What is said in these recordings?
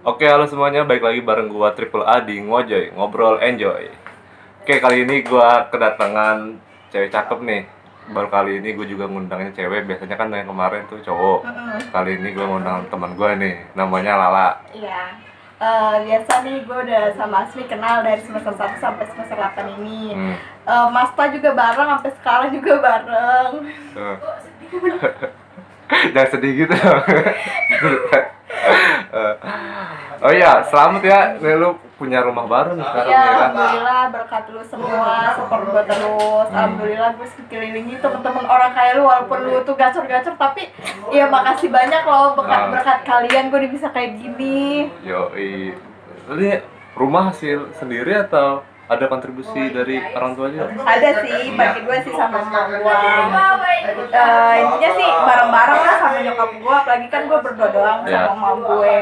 Oke, halo semuanya, balik lagi bareng gua Triple A di Ngojoy, ngobrol enjoy. Oke, kali ini gua kedatangan cewek cakep nih. Baru kali ini gue juga ngundangnya cewek, biasanya kan yang kemarin tuh cowok. Kali ini gua ngundang teman gua nih, namanya Lala. Iya. Biasa nih gue udah sama Asmi kenal dari semester 1 sampai semester 8 ini. Masta juga bareng, sampai sekarang juga bareng. Eh. Jangan sedih gitu. Oh iya, selamat ya, nih lu punya rumah baru nih sekarang Iya, ya kan? alhamdulillah berkat lu semua, support gue terus. Alhamdulillah gue dikelilingi temen-temen orang kayak lu, walaupun lu tuh gacor-gacor, tapi ya makasih banyak loh, berkat kalian gue bisa kayak gini. Yoi. Ini rumah hasil sendiri atau ada kontribusi dari orang tua juga? Ada sih, bagi gue sih sama nyokap gue. Intinya sih bareng-bareng lah sama nyokap gue, apalagi kan gue berdua doang Ya. sama mama gue.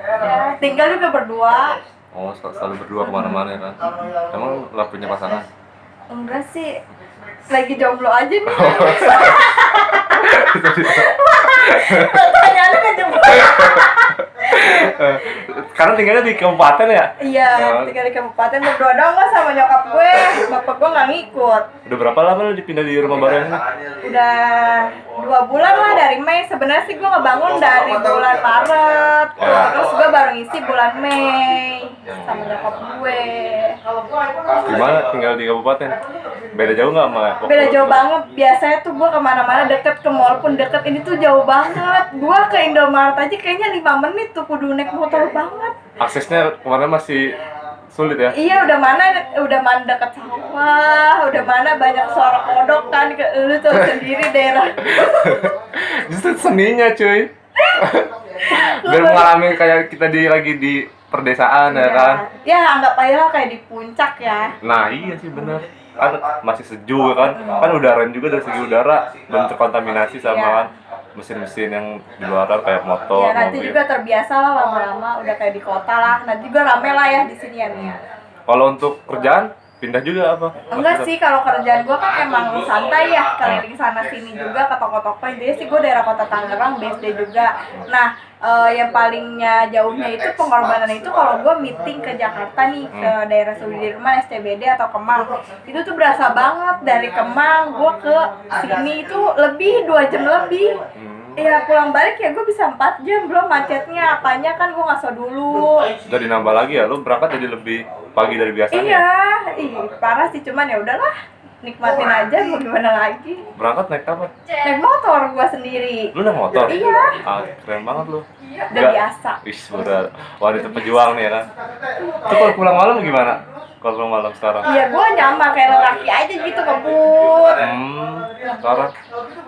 Ya, tinggal juga berdua. Oh, selalu berdua kemana-mana ya kan? Emang nggak punya pasangan? Enggak sih, lagi jomblo aja nih. Pertanyaannya kan jomblo. Karena tinggalnya di kabupaten ya? Iya, tinggal di kabupaten berdua doang lah sama nyokap gue. Bapak gue nggak ngikut. Udah berapa lama lu dipindah di rumah baru ini? Udah 2 bulan lah dari Mei. Sebenarnya sih gue ngebangun dari bulan Maret. Terus gue baru ngisi bulan Mei sama nyokap gue. Gimana tinggal di kabupaten? Beda jauh nggak sama? Beda jauh banget. Biasanya tuh gue kemana-mana deket, ke mall pun deket. Ini tuh jauh banget. Gue ke Indomaret aja kayaknya 5 menit tuh, kudu naik motor banget. Aksesnya kemarin masih sulit ya? Iya, udah mana deket sawah, udah mana banyak suara kodok kan, lu tuh sendiri daerah. Justru seninya cuy. Biar mengalami kayak kita lagi di perdesaan ya kan? Ya anggap aja lah kayak di puncak ya. Nah iya sih bener, kan masih sejuk kan, kan udara juga dari segi udara belum terkontaminasi sama Iya. kan mesin-mesin yang di luar kayak motor, Ya nanti mobil. juga terbiasa lah lama-lama, udah kayak di kota lah. Nanti juga rame lah ya di sini ya nih. Kalau untuk kerjaan pindah juga apa? Enggak sih, kalau kerjaan gue kan emang santai ya, keliling sana sini juga ke toko-toko. Jadi sih gue daerah kota Tangerang, BSD juga. Nah, yang palingnya jauhnya itu pengorbanan itu kalau gue meeting ke Jakarta nih, ke daerah Sudirman, SCBD atau Kemang, itu tuh berasa banget. Dari Kemang gue ke sini itu lebih 2 jam lebih. Ya pulang balik ya gue bisa 4 jam, belum macetnya apanya kan gue ngaso dulu. Jadi nambah lagi ya, lu berangkat jadi lebih pagi dari biasanya. Iya, parah sih, cuman ya udahlah, nikmatin aja, mau gimana lagi. Berangkat naik apa? Naik motor gua sendiri. Lu naik motor? Iya. Ah, keren banget lu. Udah biasa. Wih, udah wanita pejuang nih ya kan. Itu kalau pulang malam gimana? Kalau pulang malam sekarang? Iya, gua nyamar kayak lelaki aja gitu, ngebut. Sekarang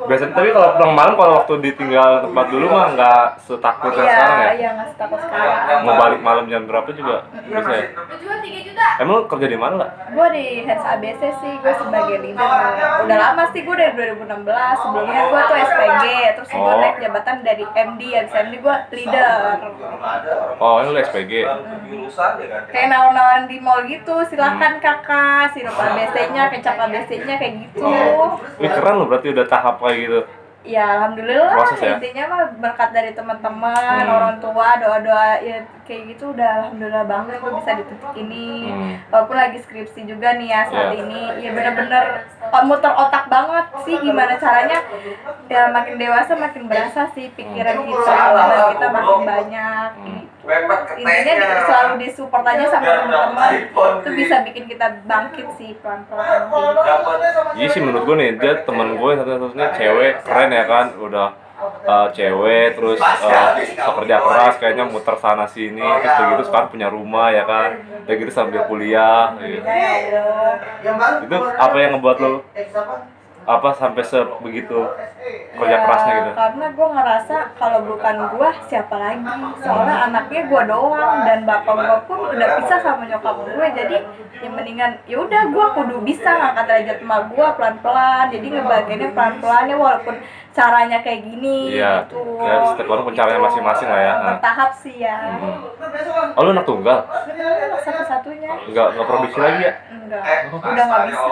biasanya, tapi kalau pulang malam kalau waktu ditinggal tempat dulu mah nggak setakut yang sekarang ya? Iya, nggak setakut sekarang. Mau balik malam jam berapa juga bisa ya? Emang lu kerja di mana lah? Gua di Hens ABC sih, gua sebagai leader. Udah lama sih, gua dari 2016. Sebelumnya gua tuh SPG, terus gua naik jabatan dari MD, habis MD gua leader. Oh, ini lu SPG. Kayak nawar-nawarin di mall gitu, silakan kakak, sirup ABC-nya, kecap ABC-nya kayak gitu. Wih, keren lu berarti udah tahap kayak gitu. Ya alhamdulillah, Proses ya? intinya mah berkat dari teman-teman, orang tua, doa-doa ya kayak gitu udah alhamdulillah banget gue bisa di titik ini. Walaupun lagi skripsi juga nih ya saat ini, ya bener-bener muter otak banget sih gimana caranya. Ya makin dewasa makin berasa sih pikiran kita, beban kita makin banyak. Intinya selalu disupport aja sama teman-teman, itu bisa bikin kita bangkit sih pelan-pelan. Iya sih menurut gue nih, dia temen gue satu-satunya cewek keren ya kan, udah cewek terus pekerja keras kayaknya muter sana sini, terus begitu sekarang punya rumah ya kan, udah gitu sambil kuliah gitu. Itu apa yang ngebuat lo apa sampai sebegitu kerja kerasnya gitu? Karena gue ngerasa kalau bukan gue siapa lagi, soalnya anaknya gue doang dan bapak gue pun udah pisah sama nyokap gue, jadi ya mendingan ya udah gue kudu bisa ngangkat derajat emak gue pelan-pelan, jadi ngebagiannya pelan-pelan ya walaupun caranya kayak gini. Iya, gitu. ya, setiap orang pun caranya masing-masing lah ya. Bertahap sih ya. Oh, lu anak tunggal? Satu-satunya. Nggak produksi lagi ya? Enggak, udah nggak bisa.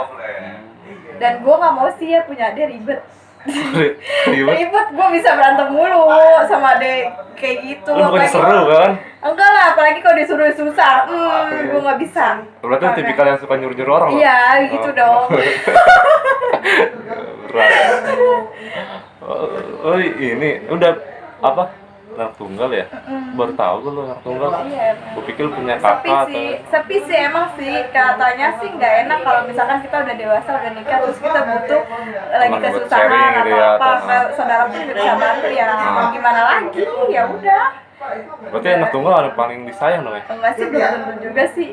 Dan gue nggak mau sih ya punya adik ribet. Ribet. Ribet, gue bisa berantem mulu sama adek kayak gitu. Lu bukannya Apalagi- seru kan? Enggak lah, apalagi kalau disuruh susah, gue nggak bisa. Berarti lu tipikal yang suka nyuruh-nyuruh orang loh? Iya, gitu dong. Berat. Oh, ini udah apa? Anak tunggal ya? Baru tahu gue lu anak tunggal. Iya. Gue pikir punya Sepi kakak sih, sepi sih emang sih. Katanya sih nggak enak kalau misalkan kita udah dewasa, udah nikah, terus kita butuh lagi Teman buat kesusahan sharing gitu atau ya, apa, atau- kayak saudara pun nggak bisa bantu ya. Mau gimana lagi? Ya udah. Berarti anak tunggal ada paling disayang dong ya? Enggak sih, belum tentu juga sih.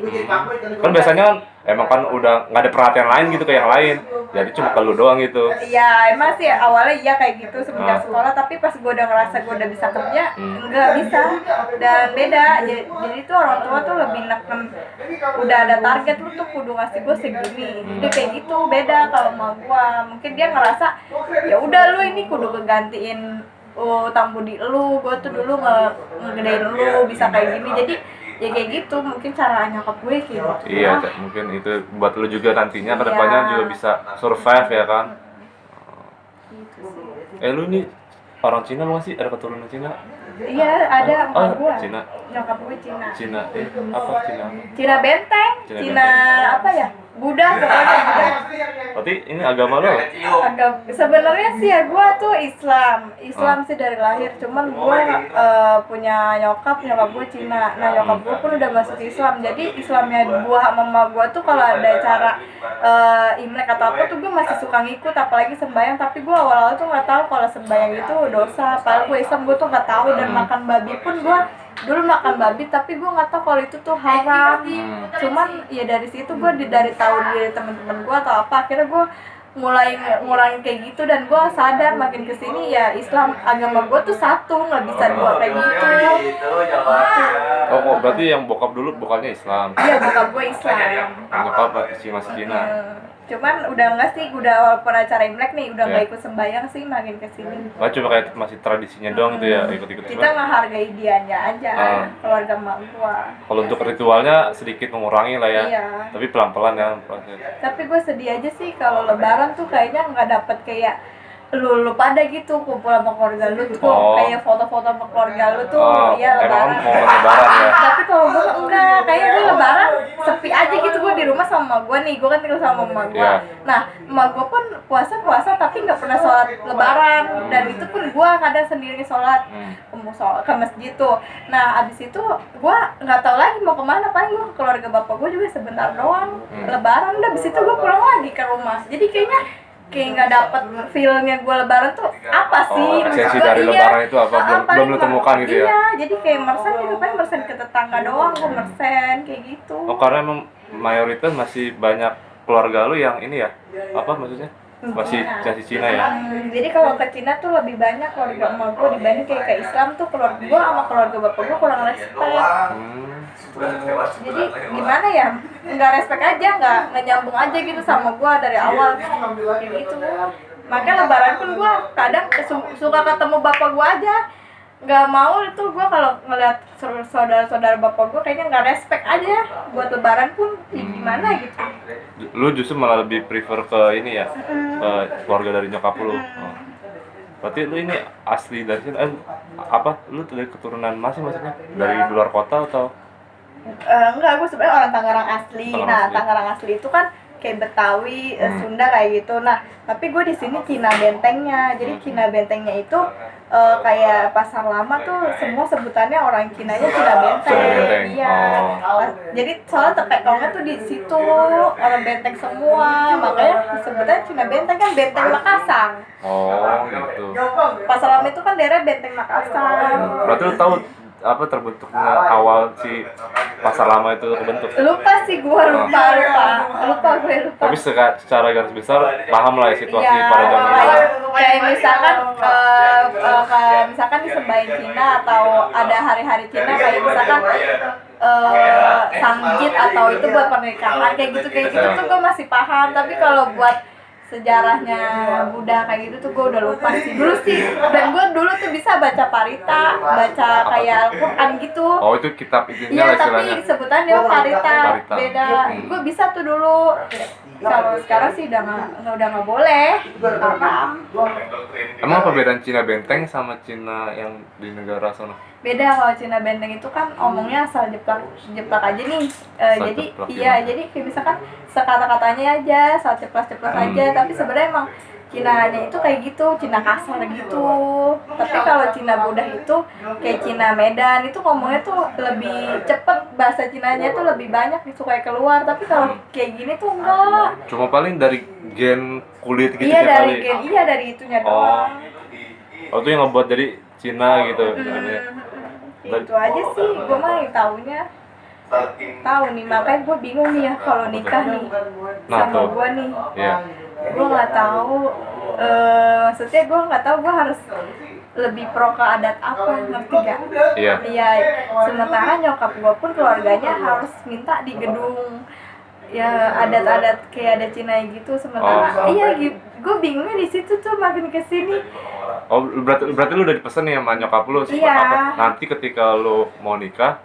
Kan biasanya kan emang kan udah nggak ada perhatian lain gitu kayak yang lain. Jadi cuma ke lu doang gitu. Iya, emang sih awalnya iya kayak gitu semenjak Ah. sekolah, tapi pas gue udah ngerasa gue udah bisa kerja, nggak bisa. Dan beda, jadi tuh orang tua tuh lebih neken, udah ada target lu tuh kudu ngasih gue segini. Jadi kayak gitu, beda kalau sama gue. Mungkin dia ngerasa, ya udah lu ini kudu kegantiin utang budi lu, gue tuh dulu ngegedein lu bisa kayak gini. Jadi ya kayak gitu, mungkin cara nyokap gue kayak gitu. Iya, mungkin itu buat lu juga nantinya ke depannya Iya. juga bisa survive ya kan. Gitu sih. Lu nih orang Cina lu nggak sih? Ada keturunan Cina? Iya, ada emak gue. Cina. Nyokap gue Cina. Cina, apa Cina? Cina benteng, Cina Cina apa ya? Buddha pokoknya Buddha. Berarti ini agama lu? Agak sebenarnya sih ya gue tuh Islam sih dari lahir, cuman gue punya nyokap gue Cina. Nah nyokap gue pun udah masuk Islam, jadi Islamnya gue sama mama gue tuh kalau ada acara Imlek atau apa tuh gue masih suka ngikut, apalagi sembahyang. Tapi gue awal-awal tuh nggak tahu kalau sembahyang itu dosa, padahal gue Islam, gue tuh nggak tahu. Dan makan babi pun gue dulu makan babi, tapi gue nggak tahu kalau itu tuh haram. Cuman ya dari situ gue dari tahu dari teman-teman gue atau apa, akhirnya gue mulai ngurangin kayak gitu. Dan gue sadar makin kesini ya Islam agama gue tuh satu, nggak bisa dua kayak gitu. Oh, berarti yang bokap dulu bukannya Islam. Iya, bokap gue Islam. Nyokap masih Cina. Cuman udah enggak sih, udah walaupun acara Imlek nih udah nggak Iya. ikut sembahyang sih makin kesini. Nah, cuma kayak masih tradisinya doang gitu ya, ikut-ikut. Kita ngehargai dianya aja, keluarga emak gua. Kalau untuk ritualnya sedikit mengurangi lah ya. Iya. Tapi pelan-pelan ya proses. Tapi gue sedih aja sih kalau lebaran tuh kayaknya nggak dapet kayak lu pada gitu kumpul sama keluarga lu tuh, Oh. kayak foto-foto sama keluarga lu tuh. Iya emang lebaran. momen lebaran ya. Tapi kalau gue enggak, kayak gue lebaran sepi aja gitu. Gue di rumah sama emak gue nih, gue kan tinggal sama emak gue. Iya. Nah emak gue pun puasa tapi nggak pernah sholat lebaran, dan itu pun gue kadang sendiri sholat ke masjid tuh. Nah abis itu gue nggak tahu lagi mau kemana, paling gue ke keluarga bapak gue juga sebentar doang. Lebaran udah abis itu gue pulang lagi ke rumah. Jadi kayaknya nggak dapet feel-nya gue lebaran tuh apa sih. Oh, esensi Maksud dari gua, lebaran itu apa? paling Belum lu temukan gitu ya? Iya, jadi kayak mersen gitu, paling mersen ke tetangga doang, gue mersen kayak gitu. Oh, karena emang mayoritas masih banyak keluarga lu yang ini ya? Apa maksudnya? Masih Cina ya? Jadi kalau ke Cina tuh lebih banyak keluarga emak gue dibanding kayak ke Islam tuh. Keluarga gue sama keluarga bapak gue kurang respect. Jadi gimana ya, nggak respect aja, nggak nyambung aja gitu sama gue dari awal kayak gitu. Makanya lebaran pun gue kadang suka ketemu bapak gue aja, nggak mau itu gue kalau ngeliat saudara-saudara bapak gue kayaknya nggak respect aja buat lebaran pun. Gimana gitu. Lu justru malah lebih prefer ke ini ya, ke keluarga dari nyokap lu. Oh. Berarti lu ini asli dari sini, apa? Lu dari keturunan maksudnya? Dari luar kota atau? Enggak, gue sebenarnya orang Tangerang asli. Tangerang asli. Tangerang asli itu kan kayak Betawi, Sunda kayak gitu. Nah, tapi gue di sini Cina bentengnya. Jadi Cina bentengnya itu kayak pasar lama tuh semua sebutannya orang Cinanya Cina benteng. Cina benteng. Iya. Oh. Jadi soalnya tepekongnya tuh di situ orang benteng semua. Makanya sebutannya Cina benteng, kan benteng Makassar. Oh, gitu. Pasar lama itu kan daerah benteng Makassar. Berarti lu tahu apa terbentuknya awal si pasar lama itu terbentuk? Lupa sih gue, lupa. Tapi secara garis besar paham lah ya situasi Iya, pada zaman itu. kayak misalkan misalkan disembahin Cina atau ada hari-hari Cina, kayak misalkan sangjit atau itu buat pernikahan kayak gitu tuh gue masih paham. Tapi kalau buat sejarahnya Buddha kayak gitu tuh gue udah lupa sih dulu sih. Dan gue dulu tuh bisa baca parita, baca kayak Al-Quran gitu. Oh, itu kitab Iya, itunya lah tapi istilahnya. sebutan dia parita, Parita. beda. Gue bisa tuh dulu. Kalau sekarang sih udah nggak boleh, haram. Emang apa bedanya Cina Benteng sama Cina yang di negara sana? Beda. Kalau Cina Benteng itu kan omongnya asal jeplak jeplak aja nih. Asal Jadi jeplak iya, gimana? jadi kayak misalkan sekata-katanya aja asal ceplas-ceplos aja, tapi sebenarnya emang Cinanya itu kayak gitu, Cina kasar gitu. Tapi kalau Cina Budah itu kayak Cina Medan itu ngomongnya tuh lebih cepet, bahasa Cinanya tuh lebih banyak disukai keluar. Tapi kalau kayak gini tuh enggak. Cuma paling dari gen kulit gitu Iya ya dari kali. gen, iya dari itunya Oh. doang. Oh itu yang ngebuat jadi Cina gitu. Itu aja sih, gue mah yang taunya tahu nih, makanya gue bingung nih ya kalau nikah nih Nah, sama tuh. gue nih. Iya. Gue nggak tahu, maksudnya gue nggak tahu gue harus lebih pro ke adat apa, ngerti gak? Iya. Iya, sementara nyokap gue pun keluarganya harus minta di gedung ya adat-adat kayak ada Cina gitu. Sementara iya gue bingungnya di situ tuh makin kesini. Oh berarti lu udah dipesen nih sama nyokap lu seperti Iya. apa? Nanti ketika lu mau nikah,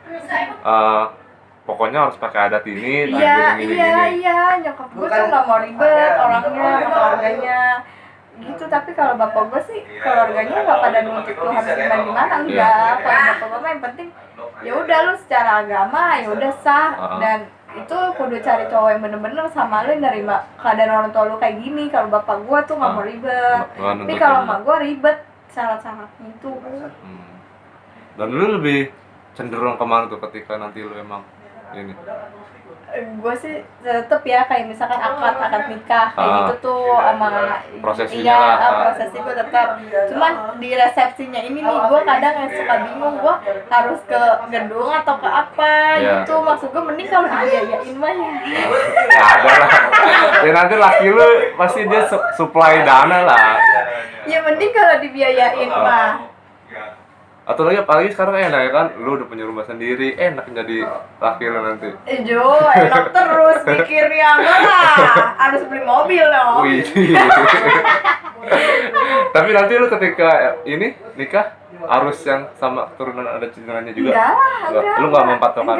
pokoknya harus pakai adat ini, Iya, gini. iya, nyokap gue tuh nggak mau ribet orangnya, sama keluarganya gitu. Tapi kalau bapak gue sih keluarganya nggak pada nuntut lu harus gimana, enggak. Kalau bapak gue mah yang penting ya udah lu secara agama ya udah sah, dan itu kudu cari cowok yang bener-bener sama lu nerima keadaan orang tua lu kayak gini. Kalau bapak gue tuh nggak mau ribet, tapi kalau emak gue ribet syarat-syaratnya itu. Dan lu lebih cenderung kemana tuh ketika nanti lu emang ini? Gue sih tetep ya kayak misalkan akad nikah kayak gitu tuh sama prosesinya iya, lah. prosesi gue tetap. Cuman di resepsinya ini nih gue kadang yang suka bingung, gue harus ke gedung atau ke apa gitu. Maksud gue mending kalau dibiayain mah ya. Ya ada lah. Ya nanti laki lu pasti dia supply dana lah. Ya mending kalau dibiayain mah. Atau lagi apalagi sekarang enak ya kan, lu udah punya rumah sendiri, enak jadi laki lu nanti. Jo, enak terus mikirnya, enggak lah, harus beli mobil dong. Wih. Tapi nanti lu ketika ini nikah harus yang sama keturunan ada Cinanya juga? Enggak. Lu nggak mempatokan?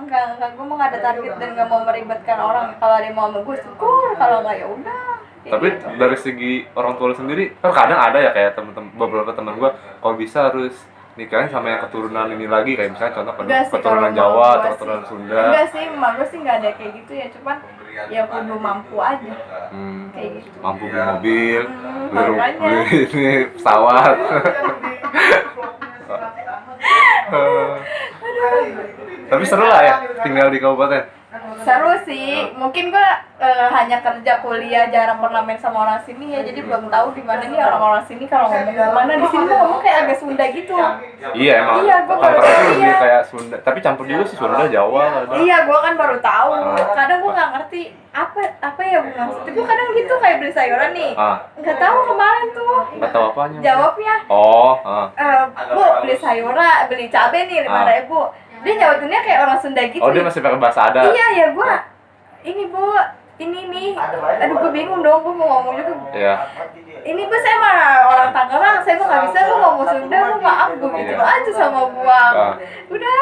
Enggak. Gue mau nggak ada target dan nggak mau meribetkan orang. Kalau ada yang mau sama gue syukur, kalau nggak ya udah. Tapi gitu. dari segi orang tua lu sendiri, kan kadang ada ya kayak beberapa teman gua, kalau bisa harus nikahin sama yang keturunan ini lagi, kayak misalnya contoh keturunan Jawa atau keturunan Sunda. Enggak sih, emak gue sih nggak ada kayak gitu ya, cuman ya kudu mampu aja. Kayak gitu. Mampu beli mobil, makanya. beli ini pesawat. Tapi seru lah ya tinggal di kabupaten. Seru sih, mungkin gue hanya kerja kuliah, jarang pernah main sama orang sini ya, jadi belum tahu gimana nih orang-orang sini kalau ngomong gimana. Di sini tuh ngomong kayak agak Sunda gitu. Iya emang. Iya, gue baru Campur itu tahu. lebih kayak Sunda, tapi campur juga sih Sunda, Jawa ada. Iya, gue kan baru tahu. Kadang gue nggak ngerti apa ya maksudnya. Gue kadang gitu kayak beli sayuran nih, nggak tahu kemarin tuh. Nggak tahu apanya. Jawabnya, Bu beli sayuran, beli cabai nih 5.000. Dia nyawatinnya kayak orang Sunda gitu. Oh dia masih pakai bahasa adat. Iya ya, gue ini Bu, ini nih, aduh gue bingung dong, gue mau ngomong juga. Iya. Ini Bu, saya mah orang Tangerang, saya mah nggak bisa lu ngomong Sunda, lu maaf, gue gitu aja sama gua. Udah,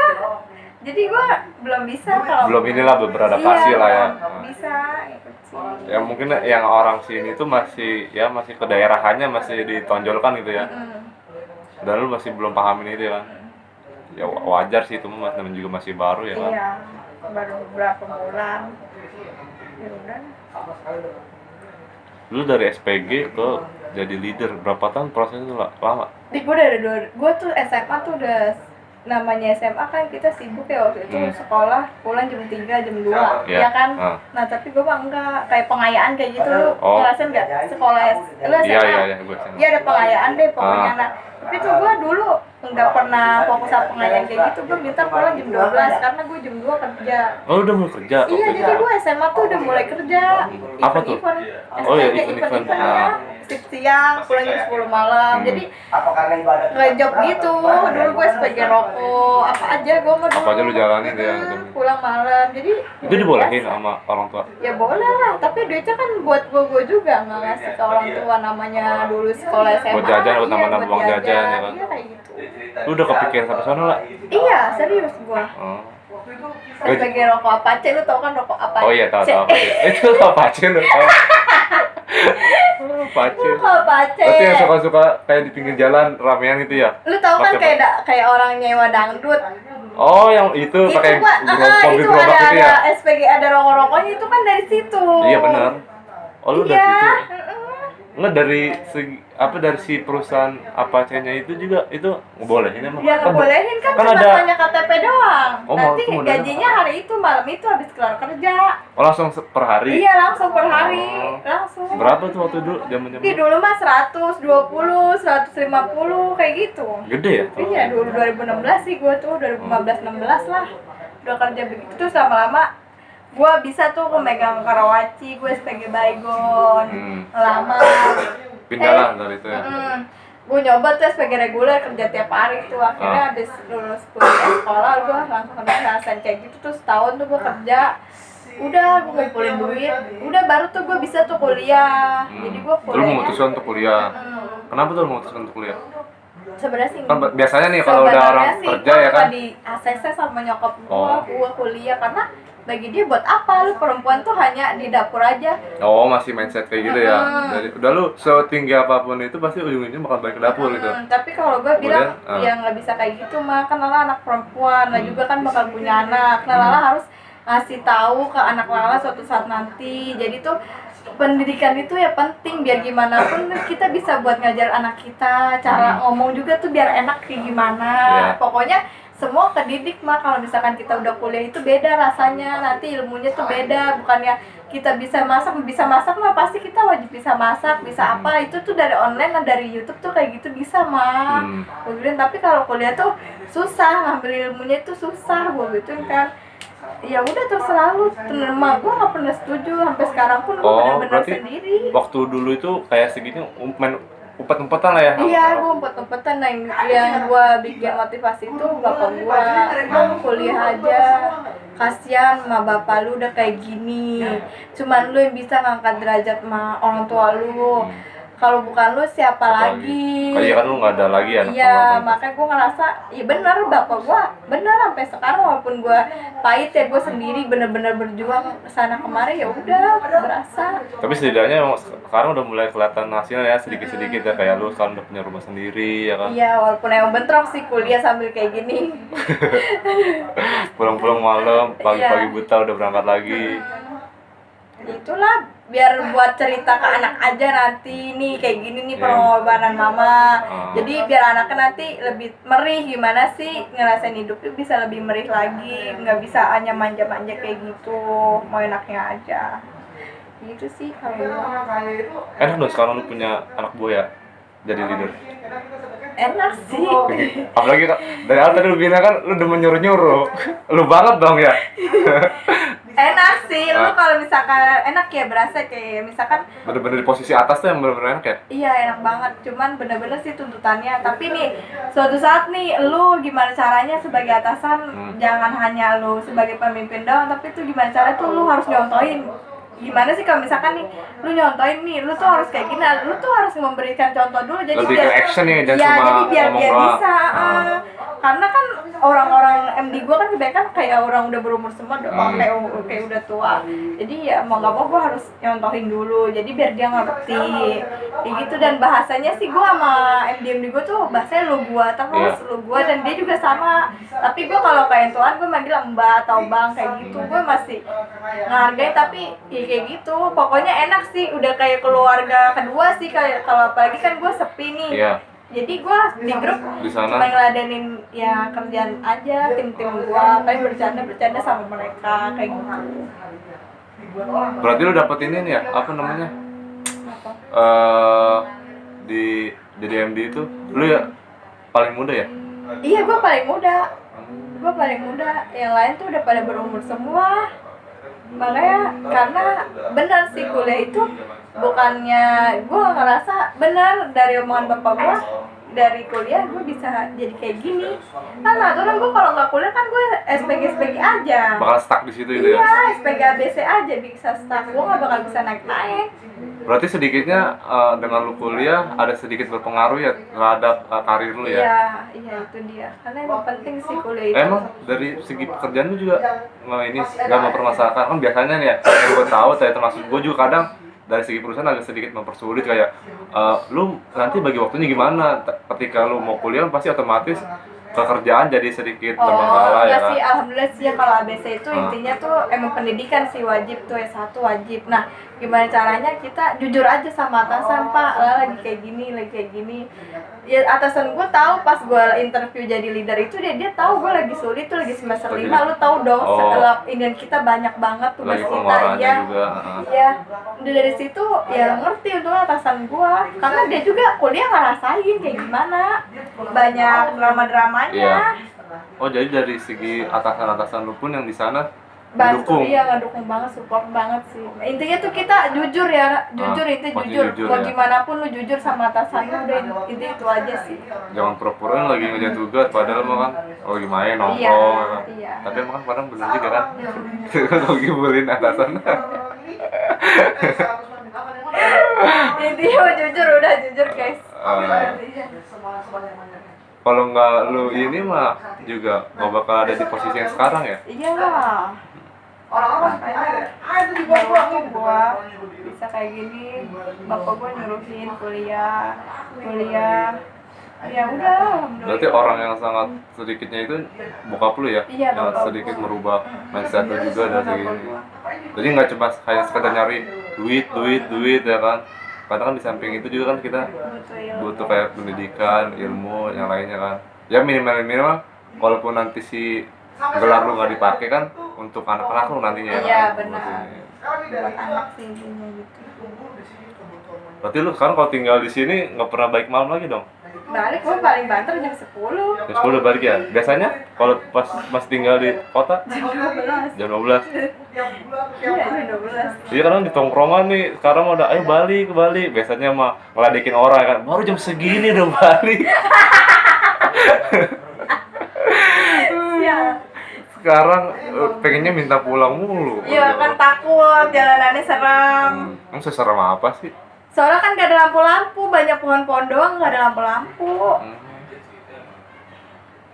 jadi gue belum bisa kalau Belum inilah beradaptasi lah ya. Bisa, ikut sih. Ya mungkin yang orang sini tuh masih ke daerahannya masih ditonjolkan gitu ya. Dan lu masih belum pahamin itu ya kan. Ya wajar sih itu mah, namanya juga masih baru ya kan. Iya, baru beberapa bulan. Ya udah. Lu dari SPG ke jadi leader berapa tahun prosesnya lama? Gue tuh SMA tuh udah, namanya SMA kan kita sibuk ya waktu itu, sekolah pulang jam 3, jam 2, ya kan? Nah tapi gue mah enggak, kayak pengayaan kayak gitu. Lu ngerasain nggak sekolah lu SMA? Iya, gue Iya ada pengayaan deh pokoknya. Nah tapi tuh gue dulu nggak pernah fokus sama pengayaan kayak gitu. Gue minta pulang jam 12 karena gue jam 2 kerja. Oh udah mulai kerja? Iya jadi gue SMA tuh udah mulai kerja. Apa tuh? Oh ya event-eventnya shift siang, pulang jam 10 malam. Jadi ngejob gitu. Dulu gue sebagai rokok, apa aja gue mau dulu. Apa aja lu jalanin deh yang pulang malam. Jadi itu dibolehin sama orang tua? Ya boleh lah, tapi duitnya kan buat gue juga, nggak ngasih ke orang tua. Namanya dulu sekolah SMA. Buat jajan, buat nambah uang jajan ya kan? Iya kayak gitu. Lu udah kepikiran sampai sana lah? Iya, serius gue. SPG rokok Apache, lu tau kan rokok Apache? Oh iya, tahu apa sih. Itu apa sih lu tahu? Apache. Rokok Apache. Berarti yang suka-suka kayak di pinggir jalan ramean gitu ya? Lu tau kan Pakai kayak orang nyewa dangdut. Oh, yang itu pakai mobil itu gerobak itu ya? ada SPG, ada rokok-rokoknya itu kan dari situ. Iya benar. Oh, lu dari Iya. situ? Enggak, dari segi apa, dari si perusahaan Apache-nya itu juga itu ngebolehin emang? Ya ngebolehin kan, kan cuma ada. tanya KTP doang. Oh, Nanti itu modelnya gajinya hari itu, malam itu habis kelar kerja. Oh, langsung per hari? Iya, langsung per hari. Oh. Langsung. Berapa tuh waktu dulu zaman-zaman? Di dulu mah 120, 150 kayak gitu. Gede ya? Iya, dulu 2016 sih gua tuh, 2015-16 lah. Udah kerja begitu terus lama-lama gua bisa tuh megang Karawaci, gue SPG Baygon. Lama. Pindah lah dari itu ya. Gue nyoba tuh SPG reguler, kerja tiap hari tuh. Akhirnya habis lulus kuliah sekolah gue langsung kena ngerasain kayak gitu tuh, setahun tuh gue kerja. Udah gue ngumpulin duit, udah baru tuh gue bisa tuh kuliah. Jadi gue Lu kuliah. memutuskan untuk kuliah. Kenapa tuh lu memutuskan untuk kuliah? Sebenarnya sih Kan biasanya nih kalau udah orang kerja ya kan. di ACC sama nyokap Oh. gue kuliah karena bagi dia buat apa, lu perempuan tuh hanya di dapur aja. Oh, masih mindset kayak gitu ya. Udah lu setinggi apapun itu pasti ujung-ujungnya bakal balik ke dapur gitu. Tapi kalau gue bilang Kemudian, ya nggak bisa kayak gitu mah, kan Lala anak perempuan, Lala juga kan bakal punya anak. Nah, Lala harus ngasih tahu ke anak Lala suatu saat nanti. Jadi tuh pendidikan itu ya penting, biar gimana pun kita bisa buat ngajar anak kita, cara ngomong juga tuh biar enak kayak gimana. Pokoknya semua kedidik mah. Kalau misalkan kita udah kuliah itu beda rasanya, nanti ilmunya tuh beda. Bukannya kita bisa masak mah pasti kita wajib bisa masak, bisa apa, itu tuh dari online, dari YouTube tuh kayak gitu bisa mah. Kemudian tapi kalau kuliah tuh susah, ngambil ilmunya itu susah, gue gitu kan. Ya udah terserah lu, terima. Gue nggak pernah setuju, sampai sekarang pun gue benar-benar sendiri. Waktu dulu itu kayak segini main umpet-umpetan lah ya? Iya, gue umpet-umpetan. Yang gue bikin motivasi itu bapak gue, mau kuliah aja, kasihan sama bapak lu udah kayak gini, cuman lu yang bisa ngangkat derajat sama orang tua lu. Kalau bukan lu siapa lagi? Iya kan, lu nggak ada lagi anak. Iya, makanya gue ngerasa iya benar, bapak gue benar. Sampai sekarang walaupun gue pahit ya, gue sendiri bener-bener berjuang kesana kemari, ya udah berasa. Tapi setidaknya sekarang udah mulai kelihatan hasilnya ya, sedikit-sedikit ya. Kayak lu sekarang udah punya rumah sendiri ya kan? Iya, walaupun emang bentrok sih kuliah sambil kayak gini. Pulang-pulang malam, pagi-pagi buta udah berangkat lagi. Itulah biar buat cerita ke anak aja nanti nih kayak gini nih pengorbanan mama. Jadi biar anaknya nanti lebih merih, gimana sih ngerasain hidupnya bisa lebih merih lagi, nggak bisa hanya manja-manja kayak gitu, mau enaknya aja gitu sih. Kalau Enak dong sekarang lu punya anak buah ya, jadi leader. enak sih. Apalagi dari awal tadi lu bilang kan lu demen nyuruh-nyuruh. Lu banget dong ya. Enak sih, lu kalau misalkan enak ya, berasa kayak misalkan Bener-bener di posisi atas tuh yang bener-bener enak ya? iya enak banget, cuman bener-bener sih tuntutannya. Tapi nih, suatu saat nih, lu gimana caranya sebagai atasan, jangan hanya lu sebagai pemimpin doang, tapi tuh gimana caranya tuh lu harus nyontohin. Gimana sih kalau misalkan nih, lu nyontohin nih, lu tuh harus kayak gini, lu tuh harus memberikan contoh dulu. Jadi lebih biar, ke action ya, jangan ya, cuma jadi biar ngomong dia doang. bisa. Karena kan orang-orang MD gue kan kebanyakan kayak orang udah berumur semua, kayak udah tua. Jadi ya mau nggak mau gue harus nyontohin dulu. Jadi biar dia ngerti, kayak gitu. Dan bahasanya sih gue sama MD gue tuh bahasanya lu gua terus, lu gua, dan dia juga sama. Tapi gue kalau kayak tuan gue manggil mbak atau bang kayak gitu. Gue masih ngehargai, tapi ya kayak gitu. Pokoknya enak sih, udah kayak keluarga kedua sih. Kayak kalau apalagi kan gue sepi nih. Iya. Jadi gue di grup Di sana? cuma ngeladenin ya kerjaan aja, tim-tim gue, kayak bercanda sama mereka kayak gitu. Berarti lu dapet ini nih ya, apa namanya? Apa? Di jadi MD itu lu ya paling muda ya? Iya, gue paling muda. Yang lain tuh udah pada berumur semua. Makanya karena benar sih kuliah itu bukannya gue ngerasa benar dari omongan bapak gue, dari kuliah gue bisa jadi kayak gini. Nah, aturan gue kalau nggak kuliah kan gue SPG aja. Bakal stuck di situ gitu ya? Iya, SPG ABC aja bisa stuck. Gue nggak bakal bisa naik. Berarti sedikitnya dengan lu kuliah ada sedikit berpengaruh ya terhadap karir lu ya? Iya, iya itu dia. Karena emang penting sih kuliah itu. Emang dari segi pekerjaan lu juga ini nggak mempermasalahkan kan biasanya nih ya yang gue tahu saya termasuk gue juga kadang dari segi perusahaan agak sedikit mempersulit kayak lu nanti bagi waktunya gimana ketika lu mau kuliah pasti otomatis pekerjaan jadi sedikit terbengkalai ya enggak kan? sih, alhamdulillah sih ya kalau ABC itu intinya tuh emang pendidikan sih wajib tuh S1 wajib. Nah, gimana caranya kita jujur aja sama atasan, Pak, lagi kayak gini, lagi kayak gini. Ya atasan gue tahu pas gue interview jadi leader itu dia tahu gue lagi sulit tuh lagi semester 5, lu tahu dong setelah Indian kita banyak banget tugas Lagi kita pengeluarannya ya. juga. Ya, udah dari situ ya ngerti untuk atasan gua karena dia juga kuliah ngerasain kayak gimana banyak drama-dramanya. Iya. Oh jadi dari segi atasan-atasan lu pun yang di sana Bantu, mendukung. iya ngedukung banget, support banget sih. Intinya tuh kita jujur ya, jujur itu pasti jujur. jujur Mau ya. gimana pun lu jujur sama atasan lu, udah intinya itu aja sih. Jangan pura-pura lagi ngerjain tugas padahal mah kan lagi main nongkrong Iya, ya kan. iya. Tapi emang kan kadang bener juga kan. Lagi bullying atasan. Intinya jujur, udah jujur guys. Kalau nggak lu ini mah juga nggak bakal ada di posisi yang sekarang ya. Iyalah. Makanya gua bisa kayak gini, bapak gua nyuruhin kuliah. Ya udah, alhamdulillah. Berarti orang yang sangat sedikitnya itu bokap lu ya, Iya, yang bokap sedikit gua. merubah mindset lu juga dari Bapak segini. gua. Jadi nggak cuma kayak sekedar nyari duit ya kan. Karena kan di samping itu juga kan kita butuh kayak pendidikan, ilmu, yang lainnya kan. Ya minimal walaupun nanti si gelar lu nggak dipakai kan untuk anak-anak lu nantinya ya. Iya, kan? benar. Nantinya. Buat anak sih intinya gitu. Berarti lu sekarang kalau tinggal di sini nggak pernah balik malam lagi dong? Balik gua paling banter jam 10. Jam 10 udah balik ya? Biasanya kalau pas masih tinggal di kota Jam 12. jam 12. Iya, jam 12. Iya kan di tongkrongan nih sekarang udah ayo balik. Biasanya mah ngeladekin orang kan baru jam segini udah balik. Iya. Sekarang pengennya minta pulang mulu. Iya kan takut jalanannya seram. Emang seserem apa sih? Soalnya kan gak ada lampu-lampu, banyak pohon-pohon doang gak ada lampu-lampu.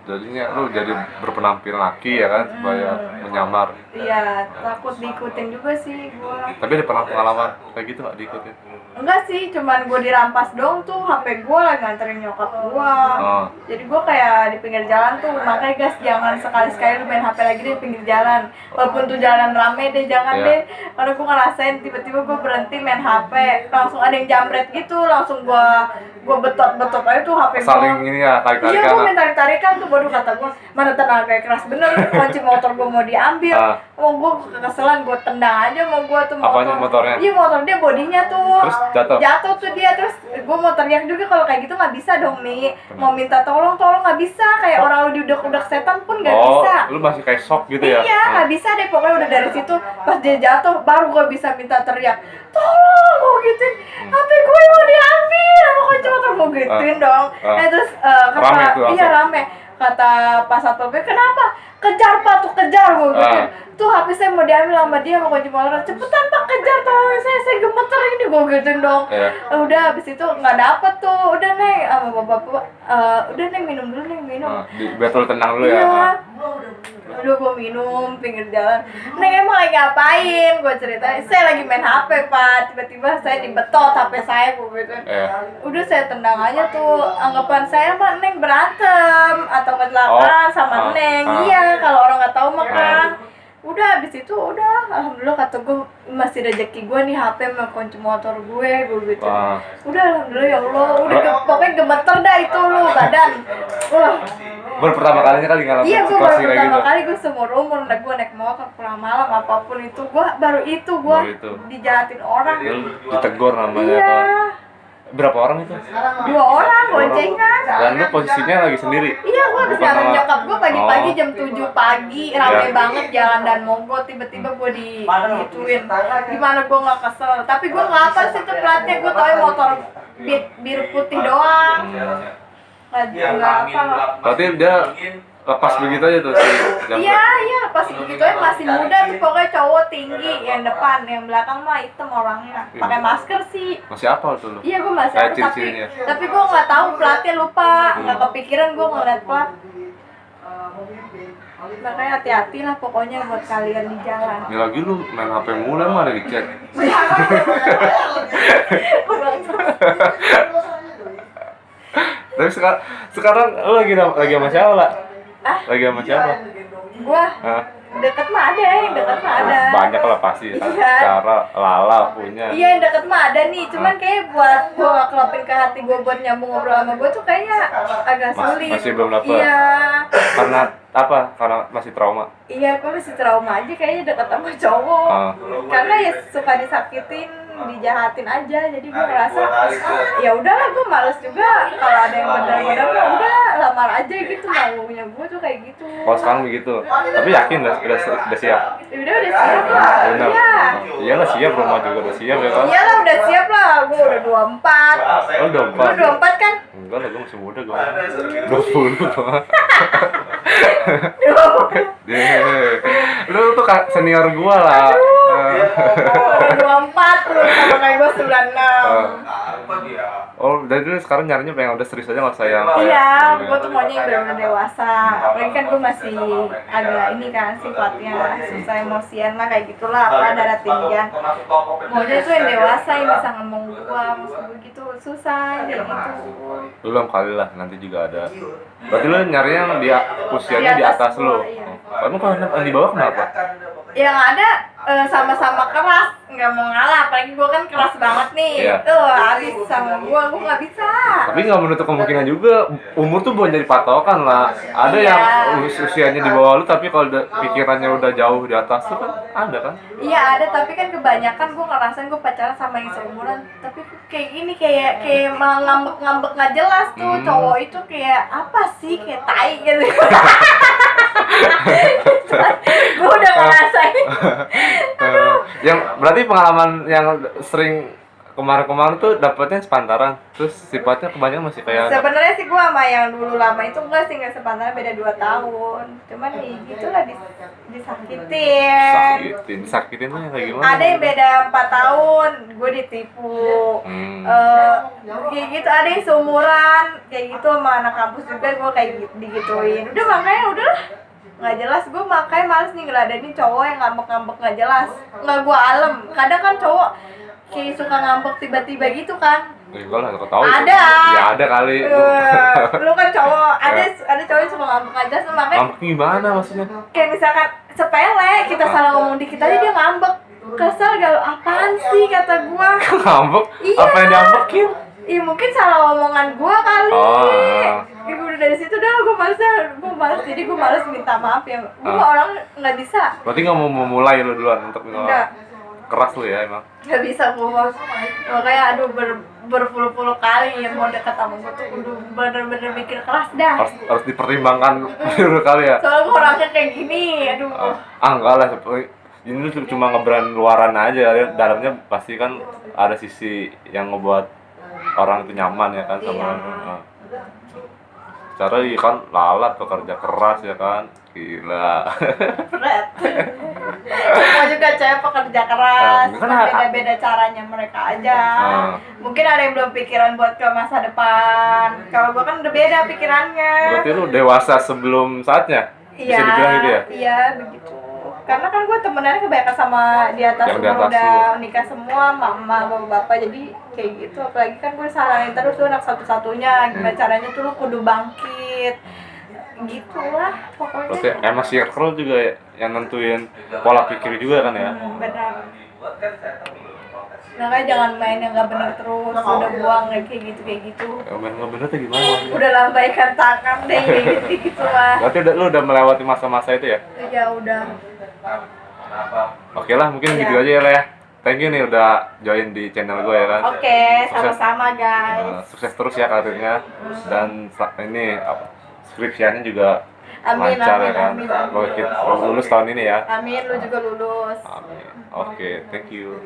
Jadinya lu jadi berpenampilan laki ya kan supaya menyamar. Iya, takut diikutin juga sih gua. Tapi ada pernah pengalaman kayak gitu nggak diikutin? Enggak sih, cuman gua dirampas dong tuh HP gua lagi nganterin nyokap gua. Oh. Jadi gua kayak di pinggir jalan tuh, makanya guys jangan sekali-sekali lu main HP lagi di pinggir jalan. Walaupun tuh jalan rame deh, jangan Iya. deh. Karena gua ngerasain tiba-tiba gua berhenti main HP, langsung ada yang jambret gitu, langsung gua betot aja tuh HP gua. Saling ini ya tarik-tarikan. Iya, gua lah. main tarik-tarikan tuh, baru kata gua, mana tenaga keras bener, kunci motor gua mau diambil. Mau gua kekeselan, gua tendang aja mau gua tuh motor. Apanya motornya? Iya, motor dia bodinya tuh. Terus jatuh? Jatuh tuh dia, terus gua mau teriak juga kalau kayak gitu nggak bisa dong nih. Mau minta tolong nggak bisa, kayak orang lu diudak-udak setan pun nggak bisa. Lu masih kayak shock gitu ya? Iya, nggak bisa deh, pokoknya udah dari situ pas dia jatuh baru gua bisa minta teriak, tolong, gua gituin, HP gue mau diambil, sama kunci motor gua gituin dong. Terus Rame tuh langsung. iya rame, kata pas satpamnya, kenapa? Kejar Pak, tuh kejar gua gituin. Tuh HP saya mau diambil sama dia, sama kunci motor, cepetan Pak kejar, tolong saya gemeter ini, gua gituin dong. Iya. Udah habis itu nggak dapet tuh, udah Neng sama bapak-bapak, udah Neng minum dulu Neng minum. Biar lu tenang dulu ya. Iya. Udah gua minum pinggir jalan. Neng emang lagi ngapain? Gua ceritain, saya lagi main HP Pak. Tiba-tiba saya dibetot HP saya, gua gitu. Udah saya tendang aja tuh. Anggapan saya mah Neng berantem atau kecelakaan sama Neng. Iya, kalau orang nggak tahu mah kan. Udah habis itu udah, alhamdulillah kata gue masih rezeki gue nih HP sama kunci motor gue gitu. Udah alhamdulillah ya Allah, udah pokoknya gemeter dah itu lu badan. Wah. Baru pertama kalinya kali ngalamin Iya, gue baru situasi kayak pertama gitu. kali gue seumur umur gue naik motor pulang malam apapun itu gue baru dijahatin orang. Ditegur namanya Iya. apa? Berapa orang itu? 2 orang boncengan. Dan lu posisinya lagi sendiri? Iya, gue habis Bukan nyalain sama- nyokap gue pagi-pagi Oh. jam 7 pagi, rame Iya. banget jalan dan mogok, tiba-tiba gue digituin. Gimana gue nggak kesel, tapi gue nggak apa sih tuh platnya, gue tau motor biru putih doang. Nggak apa lah. Berarti dia lepas begitu aja tuh si jambret. Iya, pas begitu aja masih muda tuh pokoknya cowok tinggi yang depan, yang belakang mah hitam orangnya. Pakai masker sih. Masih apa tuh lu? Iya, gue masih Kayak ada ciri-cirinya. tapi gue nggak tahu platnya, lupa, nggak kepikiran gue ngeliat plat. Makanya hati-hati lah pokoknya buat kalian di jalan. Ini lagi lu main HP mulu emang ada dicek. Tapi sekarang lu lagi sama siapa lah? Lagi sama siapa? Gua Hah? deket mah ada, yang deket mah ada. Banyak lah pasti. Iya. Secara Lala punya. Iya, yang deket mah ada nih, cuman kayak buat gua kelopin ke hati gua buat nyambung ngobrol sama gua tuh kayaknya agak sulit. Masih belum dapet. Iya. Karena apa? Karena masih trauma. Iya, gua masih trauma aja kayaknya deket sama cowok. Karena ya suka disakitin, dijahatin aja, jadi gua ngerasa ya udahlah, gua males juga kalau ada yang benar-benar ya udah lamar aja gitu, maunya gua tuh kayak gitu. Kalau sekarang begitu. Tapi yakin udah siap. Ya udah siap lah. Benar. Iya. Iyalah siap, rumah juga udah siap ya kan. Iyalah udah siap lah, gua udah 24. Oh, udah Lu 24 kan? Enggak lah, gue masih muda gue. 20 gua. Lu tuh senior gua lah. Udah 24 lu sama kayak gua 96. Oh, dari dulu sekarang nyarinya pengen udah serius aja, nggak usah yang Iya, gua tuh maunya yang bener-bener dewasa. Apalagi kan gua masih agak ini kan sifatnya susah emosian lah kayak gitulah, apa darah tinggian. Maunya tuh yang dewasa yang bisa ngomong gua, maksud gua gitu susah kayak gitu. belum kali lah, nanti juga ada. Berarti lu nyarinya yang di usianya di atas lu. Iya. Emang kalau yang di bawah kenapa? Yang ada sama-sama keras, nggak mau ngalah. Apalagi gue kan keras banget nih. Iya. Habis sama gue nggak bisa. Tapi nggak menutup kemungkinan juga, umur tuh bukan jadi patokan lah. Ada Iya. yang usianya di bawah lu, tapi kalau pikirannya udah jauh di atas tuh kan ada kan? Iya ada, tapi kan kebanyakan gue ngerasain gue pacaran sama yang seumuran. Tapi kayak gini, kayak malah ngambek-ngambek nggak jelas tuh. Cowok itu kayak apa sih, kayak tai gitu. Gue udah ngerasain. Yang berarti pengalaman yang sering kemarin-kemarin tuh dapetnya sepantaran, terus sifatnya kebanyakan masih kayak Sebenarnya sih gue sama yang dulu lama itu enggak sih, nggak sepantaran, beda 2 tahun. Cuman ya gitulah, disakitin tuh yang kayak gimana? Ada yang beda 4 tahun, gue ditipu. Kayak gitu, ada yang seumuran kayak gitu sama anak kampus juga, gue kayak digituin. Udah makanya udahlah, nggak jelas. Gue makanya males nih ngeladenin cowok yang ngambek-ngambek nggak jelas, nggak gue alem. Kadang kan cowok kayak suka ngambek tiba-tiba gitu kan. Enggak lah, aku tahu. Ada. Ya ada kali. Lu kan cowok, ada cowok yang suka ngambek aja, makanya Ngambek gimana maksudnya? kayak misalkan sepele, kita salah ngomong dikit aja dia ngambek. Kesel gak lu, apaan sih kata gua. Ngambek? Iya. Apa yang diambekin? Iya mungkin salah omongan gua kali. Ya, udah dari situ dah gua males, jadi gua males minta maaf ya. Gua orang nggak bisa. Berarti nggak mau memulai lu duluan untuk Enggak. keras lu ya emang. Nggak bisa gua. Makanya aduh berpuluh-puluh kali yang mau deket sama gua tuh udah bener-bener mikir keras dah. Harus dipertimbangkan dulu kali ya. Soalnya gua orangnya kayak gini, aduh. Enggak lah, ini tuh cuma ngebrand luaran aja, dalamnya pasti kan ada sisi yang ngebuat orang itu nyaman ya kan sama lu. Cara kan Lala pekerja keras ya kan, gila. Berat. Semua juga cewek pekerja keras, Kan beda-beda caranya mereka aja. Mungkin ada yang belum pikiran buat ke masa depan. Kalau gua kan udah beda pikirannya. Berarti lu dewasa sebelum saatnya? Iya, Bisa dibilang gitu ya? Iya, begitu. Karena kan gue temenannya kebanyakan sama di atas Yang di umur atas udah nikah semua, mama, bapak, jadi kayak gitu. Apalagi kan gue saranin terus, lu anak satu-satunya, gimana caranya tuh lu kudu bangkit. Gitulah pokoknya. Berarti emang circle juga ya, yang nentuin pola pikir juga kan ya? Benar. Makanya jangan main yang gak bener terus, udah buang kayak gitu. Main nggak bener tuh gimana? Udah lambaikan tangan deh, gitu lah. Berarti lu udah melewati masa-masa itu ya? Ya udah. Oke lah, mungkin gitu aja ya lah ya. Thank you nih udah join di channel gue ya kan. Oke, sama-sama guys. Sukses terus ya karirnya. Dan ini skripsiannya juga Amin, lancar amin, ya kan. amin. Semoga kita lulus tahun ini ya. Amin, lu juga lulus. Amin. Oke, thank you.